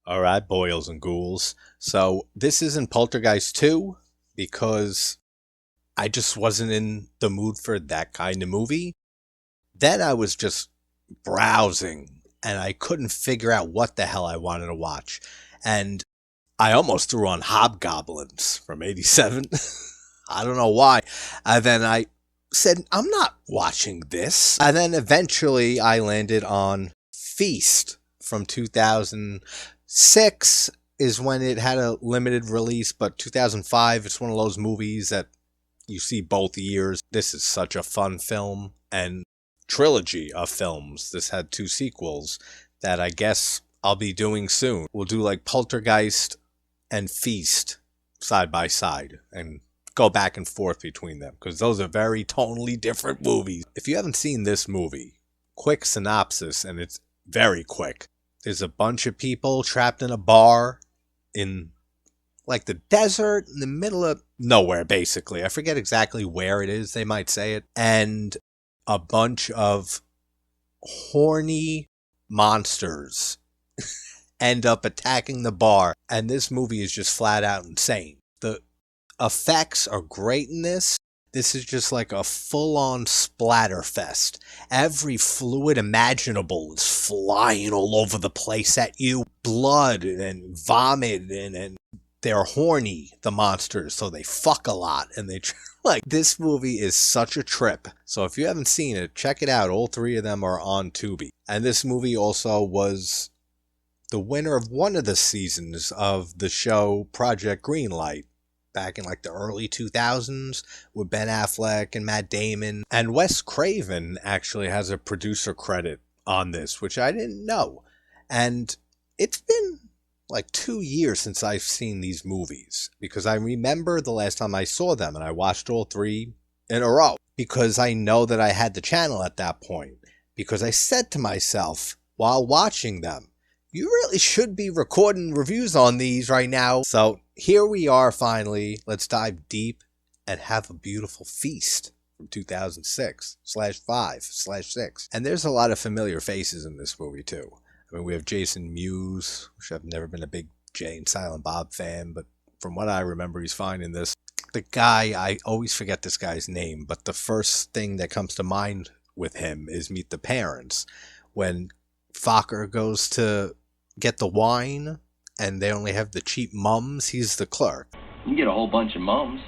All right, boils and ghouls. So this isn't Poltergeist 2 because I just wasn't in the mood for that kind of movie. Then I was just browsing and I couldn't figure out what the hell I wanted to watch. And I almost threw on Hobgoblins from '87. I don't know why. And then I said, I'm not watching this. And then eventually I landed on Feast from 2006 is when it had a limited release, but 2005, it's one of those movies that you see both years. This is such a fun film and trilogy of films. This had two sequels that I guess I'll be doing soon. We'll do like Poltergeist and Feast side by side and go back and forth between them because those are very tonally different movies. If you haven't seen this movie, quick synopsis, and it's very quick. There's a bunch of people trapped in a bar in like the desert in the middle of nowhere, basically. I forget exactly where it is. They might say it. And a bunch of horny monsters end up attacking the bar. And this movie is just flat out insane. The effects are great in this. This is just like a full-on splatter fest. Every fluid imaginable is flying all over the place at you. Blood and vomit and they're horny, the monsters, so they fuck a lot. And they like, this movie is such a trip. So if you haven't seen it, check it out. All three of them are on Tubi. And this movie also was the winner of one of the seasons of the show Project Greenlight back in like the early 2000s with Ben Affleck and Matt Damon. And Wes Craven actually has a producer credit on this, which I didn't know. And it's been like 2 years since I've seen these movies because I remember the last time I saw them and I watched all three in a row because I know that I had the channel at that point because I said to myself while watching them, you really should be recording reviews on these right now. So here we are finally. Let's dive deep and have a beautiful feast from 2006/5/6. And there's a lot of familiar faces in this movie too. I mean, we have Jason Mewes, which I've never been a big Jay and Silent Bob fan, but from what I remember, he's fine in this. The guy, I always forget this guy's name, but the first thing that comes to mind with him is Meet the Parents. When Fokker goes to get the wine and they only have the cheap mums, he's the clerk. You get a whole bunch of mums.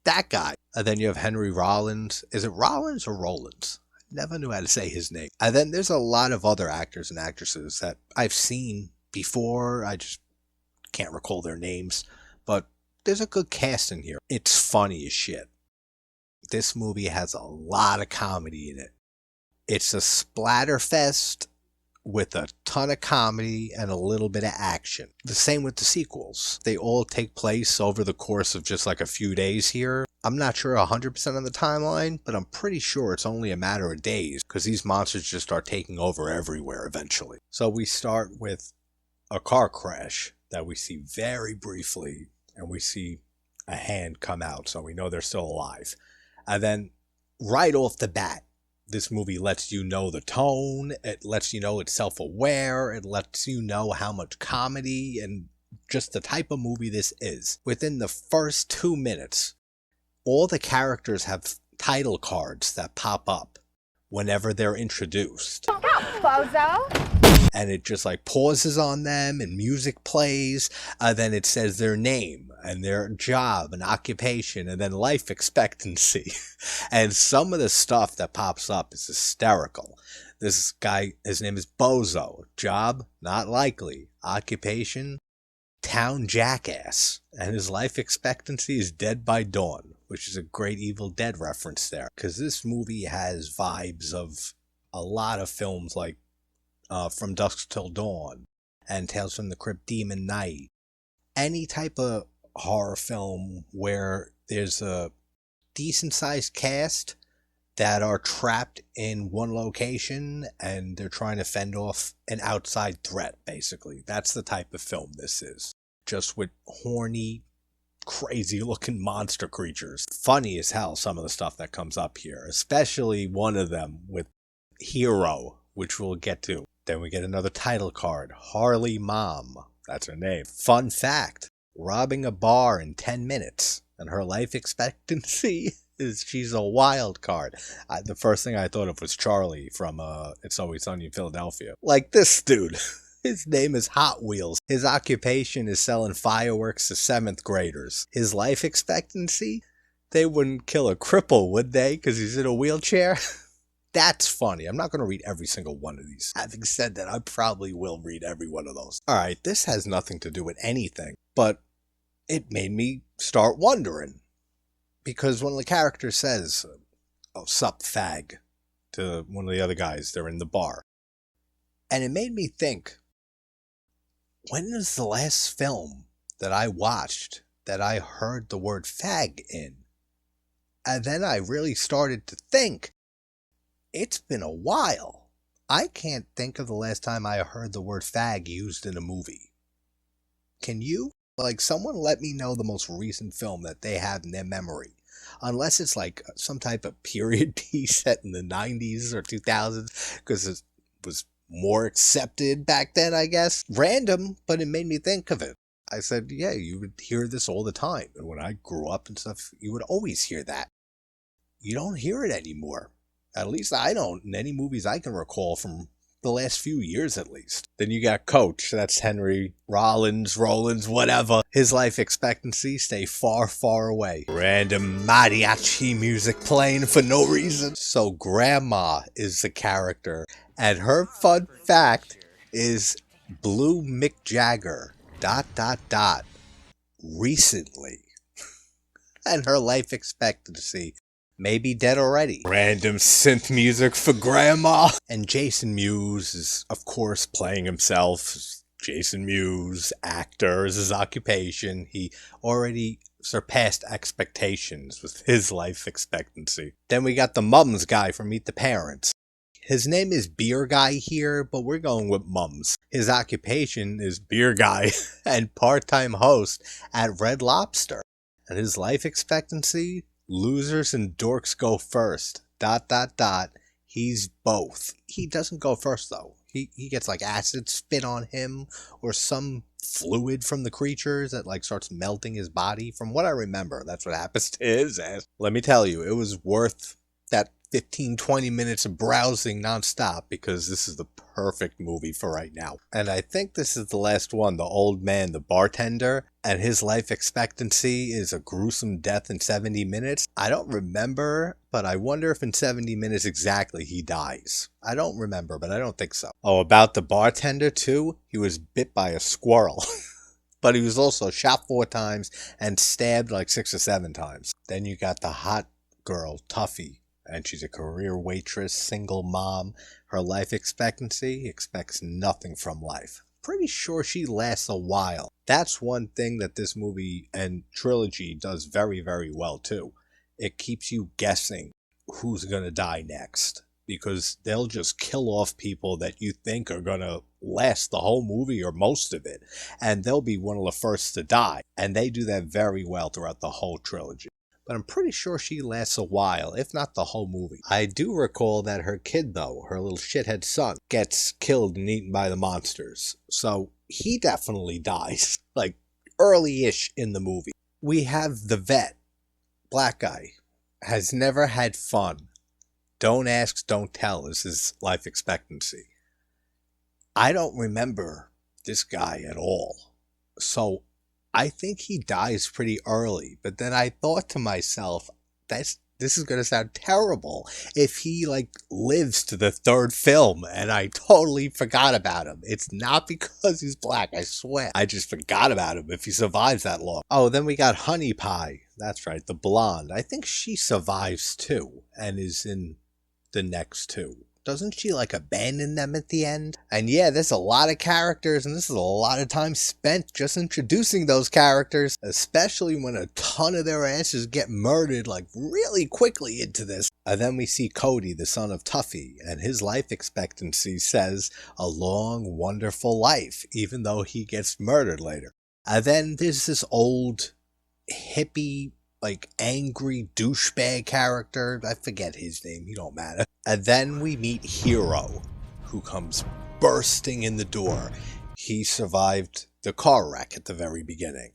That guy. And then you have Henry Rollins. Is it Rollins or Rollins? Never knew how to say his name. And then there's a lot of other actors and actresses that I've seen before. I just can't recall their names. But there's a good cast in here. It's funny as shit. This movie has a lot of comedy in it. It's a splatterfest with a ton of comedy and a little bit of action. The same with the sequels. They all take place over the course of just like a few days here. I'm not sure 100% of the timeline, but I'm pretty sure it's only a matter of days because these monsters just start taking over everywhere eventually. So we start with a car crash that we see very briefly, and we see a hand come out, so we know they're still alive. And then right off the bat, this movie lets you know the tone, it lets you know it's self-aware, it lets you know how much comedy and just the type of movie this is. Within the first 2 minutes, all the characters have title cards that pop up whenever they're introduced. Bozo! And it just like pauses on them and music plays. Then it says their name and their job and occupation and then life expectancy. And some of the stuff that pops up is hysterical. This guy, his name is Bozo. Job, not likely. Occupation, town jackass. And his life expectancy is dead by dawn, which is a great Evil Dead reference there. Because this movie has vibes of a lot of films like From Dusk Till Dawn and Tales from the Crypt Demon Night. Any type of horror film where there's a decent sized cast that are trapped in one location and they're trying to fend off an outside threat, basically. That's the type of film this is. Just with horny, crazy looking monster creatures. Funny as hell, some of the stuff that comes up here, especially one of them with Hero, which we'll get to. Then we get another title card, Harley Mom. That's her name. Fun fact, robbing a bar in 10 minutes, and her life expectancy is she's a wild card. The first thing I thought of was Charlie from It's Always Sunny in Philadelphia. Like this dude. His name is Hot Wheels. His occupation is selling fireworks to 7th graders. His life expectancy? They wouldn't kill a cripple, would they? Because he's in a wheelchair? That's funny. I'm not going to read every single one of these. Having said that, I probably will read every one of those. Alright, this has nothing to do with anything, but it made me start wondering. Because when the character says, "Oh, sup, fag," to one of the other guys, they're in the bar. And it made me think, when is the last film that I watched that I heard the word fag in? And then I really started to think, it's been a while. I can't think of the last time I heard the word fag used in a movie. Can you? Like, someone let me know the most recent film that they have in their memory. Unless it's like some type of period piece set in the 90s or 2000s, because it was more accepted back then, I guess. Random, but it made me think of it. I said, yeah, you would hear this all the time. And when I grew up and stuff, you would always hear that. You don't hear it anymore. At least I don't in any movies I can recall from the last few years at least. Then you got Coach. That's Henry Rollins, whatever. His life expectancy, stay far, far away. Random mariachi music playing for no reason. So Grandma is the character. And her fun fact is Blue Mick Jagger, ... recently. And her life expectancy may be dead already. Random synth music for Grandma. And Jason Mewes is, of course, playing himself. Jason Mewes, actor, is his occupation. He already surpassed expectations with his life expectancy. Then we got the Mums guy from Meet the Parents. His name is Beer Guy here, but we're going with Mums. His occupation is Beer Guy and part-time host at Red Lobster. And his life expectancy? Losers and dorks go first. ... He's both. He doesn't go first, though. He gets like acid spit on him or some fluid from the creatures that like starts melting his body. From what I remember, that's what happens to his ass. Let me tell you, it was worth that 15-20 minutes of browsing nonstop, because this is the perfect movie for right now. And I think this is the last one, the old man, the bartender, and his life expectancy is a gruesome death in 70 minutes. I don't remember, but I wonder if in 70 minutes exactly he dies. I don't remember, but I don't think so. Oh, about the bartender too, he was bit by a squirrel. But he was also shot 4 times and stabbed like 6 or 7 times. Then you got the hot girl, Tuffy. And she's a career waitress, single mom. Her life expectancy expects nothing from life. Pretty sure she lasts a while. That's one thing that this movie and trilogy does very, very well too. It keeps you guessing who's gonna die next. Because they'll just kill off people that you think are gonna last the whole movie or most of it. And they'll be one of the first to die. And they do that very well throughout the whole trilogy. But I'm pretty sure she lasts a while, if not the whole movie. I do recall that her kid, though, her little shithead son, gets killed and eaten by the monsters. So he definitely dies, like early-ish in the movie. We have the vet, black guy, has never had fun. Don't ask, don't tell is his life expectancy. I don't remember this guy at all. So I think he dies pretty early, but then I thought to myself, this is going to sound terrible if he like lives to the 3rd film and I totally forgot about him. It's not because he's black, I swear. I just forgot about him if he survives that long. Oh, then we got Honey Pie. That's right, the blonde. I think she survives too and is in the next 2. Doesn't she like abandon them at the end? And yeah, there's a lot of characters and this is a lot of time spent just introducing those characters, especially when a ton of their asses get murdered like really quickly into this. And then we see Cody, the son of Tuffy, and his life expectancy says a long, wonderful life, even though he gets murdered later. And then there's this old hippie, like angry douchebag character. I forget his name, he don't matter. And then we meet Hero, who comes bursting in the door. He survived the car wreck at the very beginning.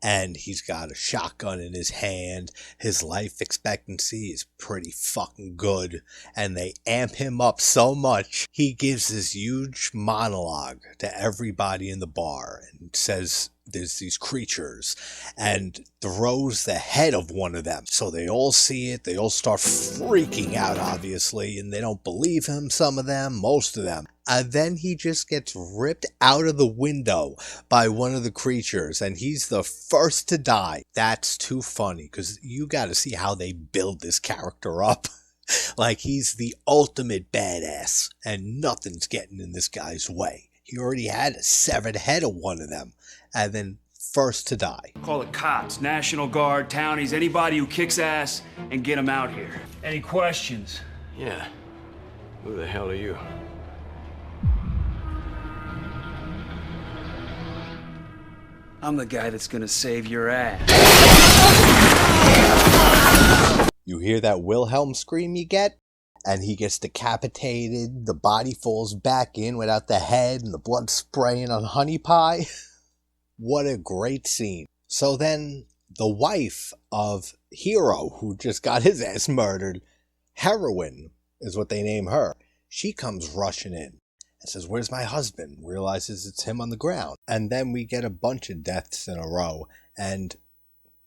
And he's got a shotgun in his hand. His life expectancy is pretty fucking good. And they amp him up so much, he gives this huge monologue to everybody in the bar and says there's these creatures and throws the head of one of them. So they all see it. They all start freaking out, obviously, and they don't believe him, some of them, most of them. And then he just gets ripped out of the window by one of the creatures, and he's the first to die. That's too funny, because you got to see how they build this character up. Like, he's the ultimate badass, and nothing's getting in this guy's way. He already had a severed head of one of them, and then first to die. Call the cops, National Guard, townies, anybody who kicks ass, and get them out here. Any questions? Yeah. Who the hell are you? I'm the guy that's gonna save your ass. You hear that Wilhelm scream you get? And he gets decapitated, the body falls back in without the head, and the blood spraying on honey pie. What a great scene. So then, the wife of Hero, who just got his ass murdered, Heroine is what they name her, she comes rushing in and says, "Where's my husband?" Realizes it's him on the ground. And then we get a bunch of deaths in a row, and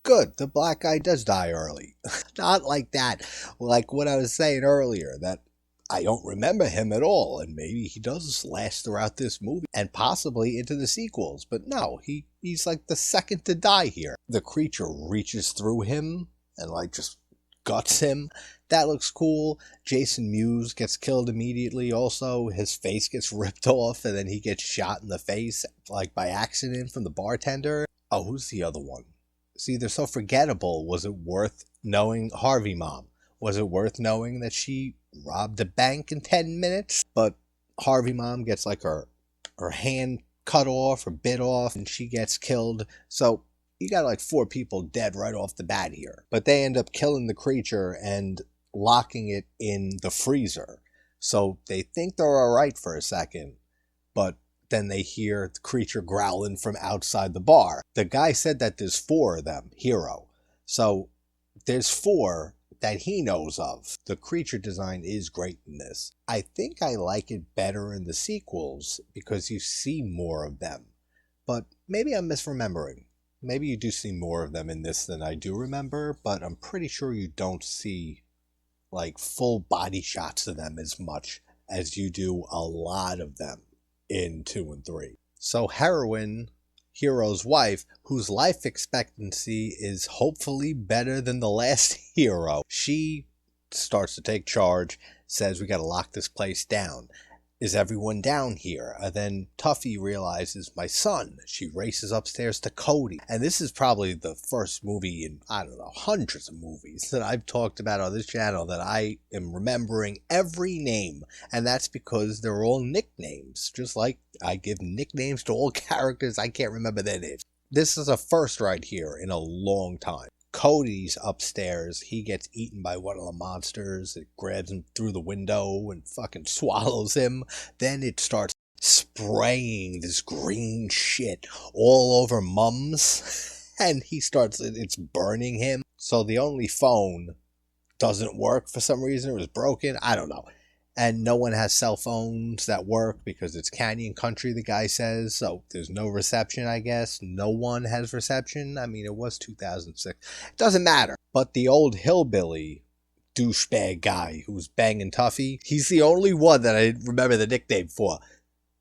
good, the black guy does die early. Not like that, like what I was saying earlier, that I don't remember him at all, and maybe he does last throughout this movie, and possibly into the sequels, but no, he's like the second to die here. The creature reaches through him, and like just guts him. That looks cool. Jason Mewes gets killed immediately also. His face gets ripped off, and then he gets shot in the face, like by accident from the bartender. Oh, who's the other one? See, they're so forgettable. Was it worth knowing Harvey Mom? Was it worth knowing that she robbed a bank in 10 minutes? But Harvey Mom gets like her hand cut off or bit off, and she gets killed. So you got like 4 people dead right off the bat here. But they end up killing the creature and locking it in the freezer. So they think they're alright for a second, but then they hear the creature growling from outside the bar. The guy said that there's 4 of them, Hero. So there's 4 that he knows of. The creature design is great in this. I think I like it better in the sequels because you see more of them. But maybe I'm misremembering. Maybe you do see more of them in this than I do remember, but I'm pretty sure you don't see like full body shots of them as much as you do a lot of them in 2 and 3. So Heroine, Hero's wife, whose life expectancy is hopefully better than the last hero, she starts to take charge, says we gotta lock this place down. Is everyone down here? And then Tuffy realizes, my son. She races upstairs to Cody. And this is probably the first movie in, I don't know, hundreds of movies that I've talked about on this channel that I am remembering every name. And that's because they're all nicknames. Just like I give nicknames to all characters, I can't remember their names. This is a first right here in a long time. Cody's upstairs. He gets eaten by one of the monsters. It grabs him through the window and fucking swallows him. Then it starts spraying this green shit all over Mums. And it's burning him. So the only phone doesn't work for some reason. It was broken. I don't know. And no one has cell phones that work because it's canyon country, the guy says. So there's no reception, I guess. No one has reception. I mean, it was 2006. It doesn't matter. But the old hillbilly douchebag guy who's banging Tuffy, he's the only one that I remember the nickname for.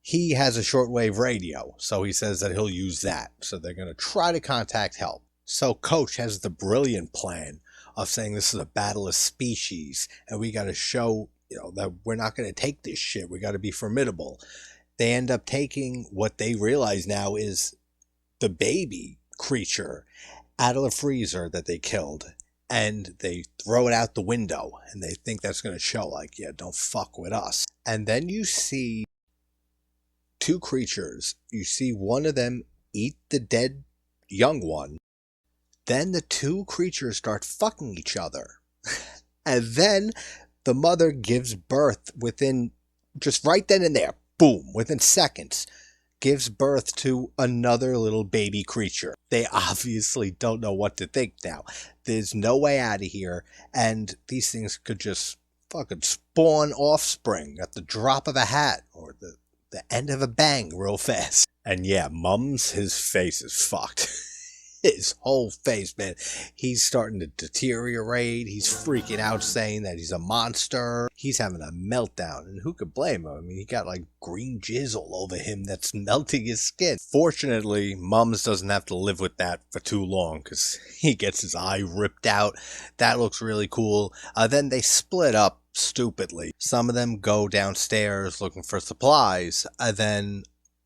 He has a shortwave radio, so he says that he'll use that. So they're going to try to contact help. So Coach has the brilliant plan of saying this is a battle of species, and we got to show that we're not going to take this shit. We got to be formidable. They end up taking what they realize now is the baby creature out of the freezer that they killed, and they throw it out the window, and they think that's going to show like, yeah, don't fuck with us. And then you see 2 creatures. You see one of them eat the dead young one. Then the 2 creatures start fucking each other. And then the mother gives birth within just right then and there. boom, within seconds, gives birth to another little baby creature. They obviously don't know what to think now. There's no way out of here, and these things could just fucking spawn offspring at the drop of a hat or the end of a bang real fast. And yeah, Mums, his face is fucked. His whole face, man. He's starting to deteriorate. He's freaking out saying that he's a monster. He's having a meltdown. And who could blame him? I mean, he got like green jizz all over him that's melting his skin. Fortunately, Mums doesn't have to live with that for too long because he gets his eye ripped out. That looks really cool. Then they split up stupidly. Some of them go downstairs looking for supplies. Then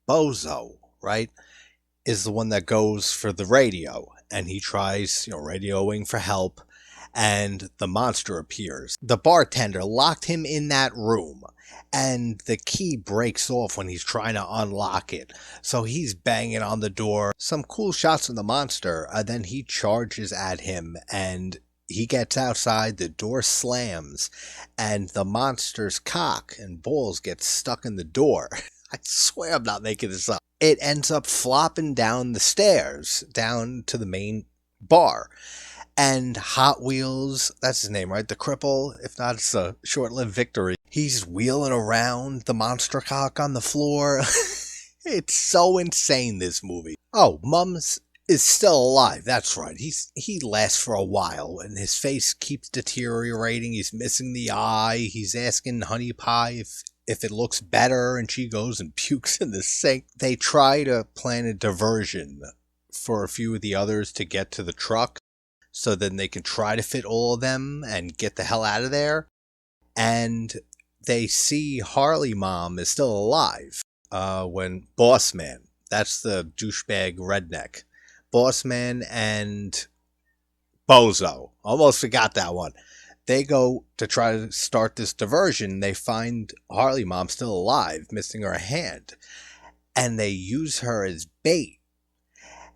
Bozo, right, is the one that goes for the radio, and he tries, radioing for help, and the monster appears. The bartender locked him in that room, and the key breaks off when he's trying to unlock it. So he's banging on the door. Some cool shots of the monster, then he charges at him, and he gets outside, the door slams, and the monster's cock and balls get stuck in the door. I swear I'm not making this up. It ends up flopping down the stairs, down to the main bar. And Hot Wheels, that's his name, right? The cripple, if not, it's a short-lived victory. He's wheeling around the monster cock on the floor. It's so insane, this movie. Oh, Mums is still alive. That's right. He lasts for a while, and his face keeps deteriorating. He's missing the eye. He's asking Honey Pie if it looks better, and she goes and pukes in the sink. They try to plan a diversion for a few of the others to get to the truck, so then they can try to fit all of them and get the hell out of there. And they see Harley Mom is still alive when Boss Man, that's the douchebag redneck, Boss Man and Bozo, almost forgot that one. They go to try to start this diversion. They find Harley Mom still alive, missing her hand. And they use her as bait.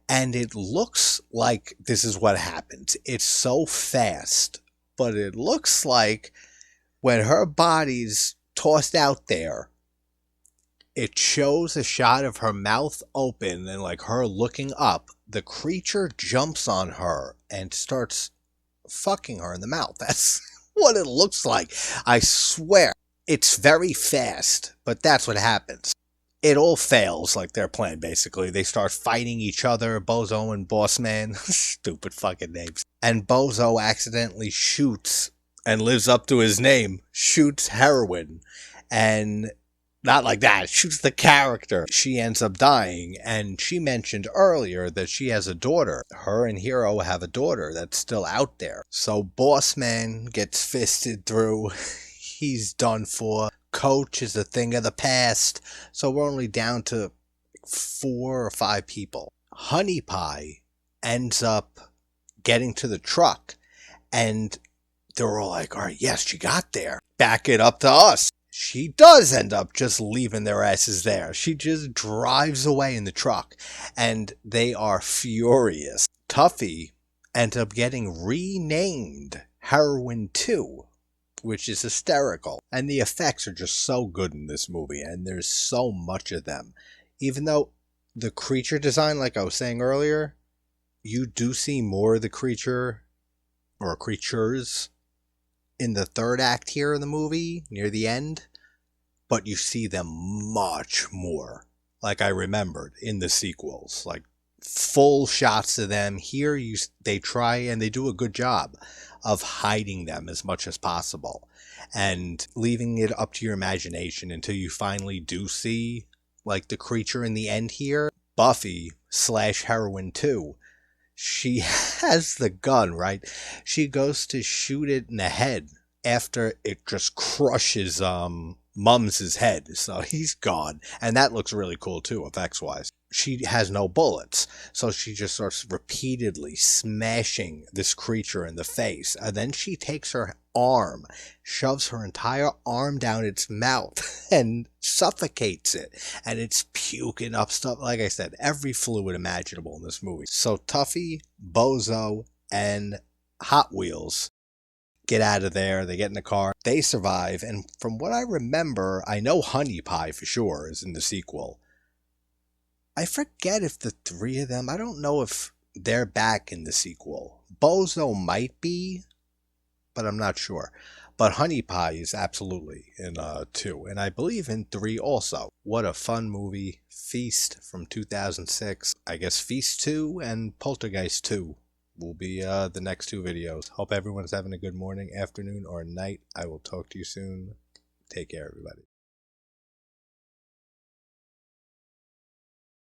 And it looks like this is what happens. It's so fast. But it looks like when her body's tossed out there, it shows a shot of her mouth open and like her looking up. The creature jumps on her and starts fucking her in the mouth. That's what it looks like. I swear. It's very fast, but that's what happens. It all fails like their plan, basically. They start fighting each other, Bozo and Boss Man. Stupid fucking names. And Bozo accidentally shoots, and lives up to his name, shoots heroin. And not like that, shoots the character. She ends up dying, and she mentioned earlier that she has a daughter. Her and Hero have a daughter that's still out there. So Boss Man gets fisted through. He's done for. Coach is a thing of the past. So we're only down to 4 or 5 people. Honey Pie ends up getting to the truck, and they're all like, all right, yes, she got there. Back it up to us. She does end up just leaving their asses there. She just drives away in the truck, and they are furious. Tuffy ends up getting renamed Heroin 2, which is hysterical. And the effects are just so good in this movie, and there's so much of them. Even though the creature design, like I was saying earlier, you do see more of the creature, or creatures, in the third act here in the movie, near the end, but you see them much more, like I remembered, in the sequels. Like, full shots of them. Here, they try, and they do a good job of hiding them as much as possible, and leaving it up to your imagination until you finally do see, like, the creature in the end here. Buffy / Heroin 2, she has the gun, right? She goes to shoot it in the head after it just crushes Mums' head. So he's gone. And that looks really cool too, effects-wise. She has no bullets, so she just starts repeatedly smashing this creature in the face. And then she takes her arm, shoves her entire arm down its mouth, and suffocates it. And it's puking up stuff, like I said, every fluid imaginable in this movie. So Tuffy, Bozo, and Hot Wheels get out of there. They get in the car. They survive. And from what I remember, I know Honey Pie for sure is in the sequel. I forget if the three of them, I don't know if they're back in the sequel. Bozo might be, but I'm not sure. But Honey Pie is absolutely in 2, and I believe in 3 also. What a fun movie. Feast from 2006. I guess Feast 2 and Poltergeist 2 will be the next 2 videos. Hope everyone's having a good morning, afternoon, or night. I will talk to you soon. Take care, everybody.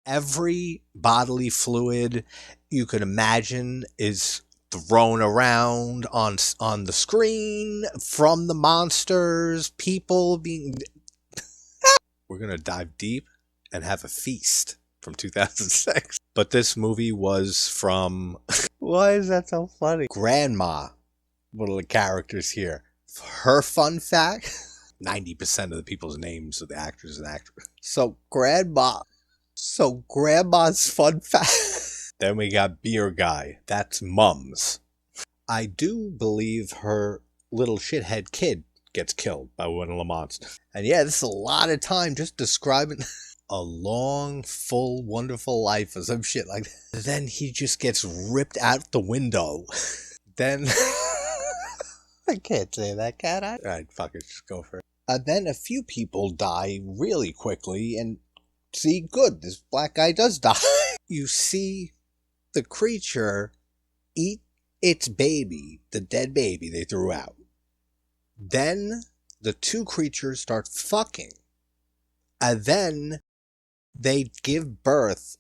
Every bodily fluid you could imagine is thrown around on the screen from the monsters, people being... We're going to dive deep and have a feast from 2006. But this movie was from... Why is that so funny? Grandma, one of the characters here. Her fun fact, 90% of the people's names of the actors and actresses. So Grandma's fun fact. Then we got Beer Guy. That's Mums. I do believe her little shithead kid gets killed by one of the monsters. And yeah, this is a lot of time just describing a long, full, wonderful life or some shit like that. Then he just gets ripped out the window. Then... I can't say that, can I? Alright, fuck it, just go for it. Then a few people die really quickly, and see, good, this black guy does die. You see the creature eat its baby, the dead baby they threw out. Then the 2 creatures start fucking. And then they give birth